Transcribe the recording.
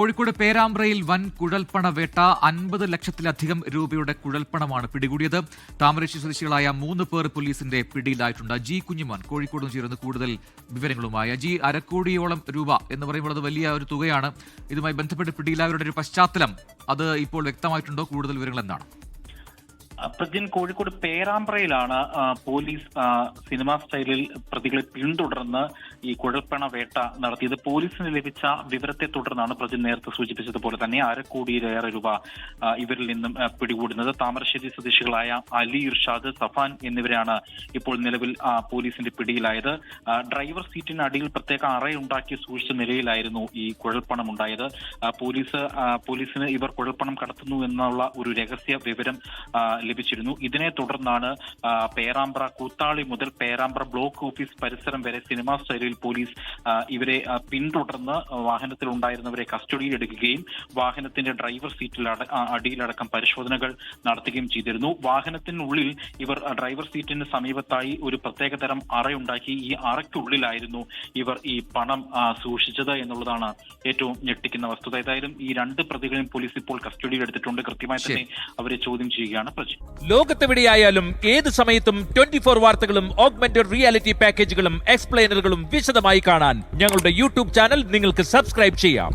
കോഴിക്കോട് പേരാമ്പ്രയിൽ വൻ കുഴൽപ്പണ വേട്ട 50 ലക്ഷത്തിലധികം രൂപയുടെ കുഴൽപ്പണമാണ് പിടികൂടിയത്. താമരശ്ശേരി സ്വദേശികളായ 3 പേർ പോലീസിന്റെ പിടിയിലായിട്ടുണ്ട്. ജി കുഞ്ഞുമോൻ കോഴിക്കോട് ചേർന്ന് കൂടുതൽ വിവരങ്ങളുമായി. ജി, അരക്കോടിയോളം രൂപ എന്ന് പറയുമ്പോൾ അത് വലിയ ഒരു തുകയാണ്. ഇതുമായി ബന്ധപ്പെട്ട് പിടിയിലായവരുടെ ഒരു പശ്ചാത്തലം അത് ഇപ്പോൾ വ്യക്തമായിട്ടുണ്ടോ? കൂടുതൽ വിവരങ്ങൾ എന്താണ്? പ്രജിൻ, കോഴിക്കോട് പേരാമ്പ്രയിലാണ് പോലീസ് സിനിമാ സ്റ്റൈലിൽ പ്രതികളെ പിന്തുടർന്ന് ഈ കുഴൽപ്പണ വേട്ട നടത്തിയത്. പോലീസിന് ലഭിച്ച വിവരത്തെ തുടർന്നാണ് പ്രജിൻ നേരത്തെ സൂചിപ്പിച്ചതുപോലെ തന്നെ 1/2 കോടിയിലേറെ രൂപ ഇവരിൽ നിന്നും പിടികൂടുന്നത്. താമരശ്ശേരി സ്വദേശികളായ അലി ഇർഷാദ്, സഫാൻ എന്നിവരാണ് ഇപ്പോൾ നിലവിൽ പോലീസിന്റെ പിടിയിലായത്. ഡ്രൈവർ സീറ്റിന് അടിയിൽ പ്രത്യേക അറയുണ്ടാക്കി സൂക്ഷിച്ച നിലയിലായിരുന്നു ഈ കുഴൽപ്പണം ഉണ്ടായത്. പോലീസിന് ഇവർ കുഴൽപ്പണം കടത്തുന്നു എന്നുള്ള ഒരു രഹസ്യ വിവരം ലഭിച്ചിരുന്നു. ഇതിനെ തുടർന്നാണ് പേരാമ്പ്ര കൂത്താളി മുതൽ പേരാമ്പ്ര ബ്ലോക്ക് ഓഫീസ് പരിസരം വരെ സിനിമാ സ്റ്റൈലിൽ പോലീസ് ഇവരെ പിന്തുടർന്ന് വാഹനത്തിൽ ഉണ്ടായിരുന്നവരെ കസ്റ്റഡിയിലെടുക്കുകയും വാഹനത്തിന്റെ ഡ്രൈവർ സീറ്റിൽ അടിയിലടക്കം പരിശോധനകൾ നടത്തുകയും ചെയ്തിരുന്നു. വാഹനത്തിനുള്ളിൽ ഇവർ ഡ്രൈവർ സീറ്റിന് സമീപത്തായി ഒരു പ്രത്യേകതരം അറയുണ്ടാക്കി ഈ അറയ്ക്കുള്ളിലായിരുന്നു ഇവർ ഈ പണം സൂക്ഷിച്ചത് എന്നുള്ളതാണ് ഏറ്റവും ഞെട്ടിക്കുന്ന വസ്തുത. ഏതായാലും ഈ 2 പ്രതികളെയും പോലീസ് ഇപ്പോൾ കസ്റ്റഡിയിലെടുത്തിട്ടുണ്ട്. കൃത്യമായി തന്നെ അവരെ ചോദ്യം ചെയ്യുകയാണ്. ലോകത്തെവിടെയായാലും ഏത് സമയത്തും 24 വാർത്തകളും ഓഗ്മെന്റഡ് റിയാലിറ്റി പാക്കേജുകളും എക്സ്പ്ലെയിനറുകളും വിശദമായി കാണാൻ ഞങ്ങളുടെ യൂട്യൂബ് ചാനൽ നിങ്ങൾക്ക് സബ്സ്ക്രൈബ് ചെയ്യാം.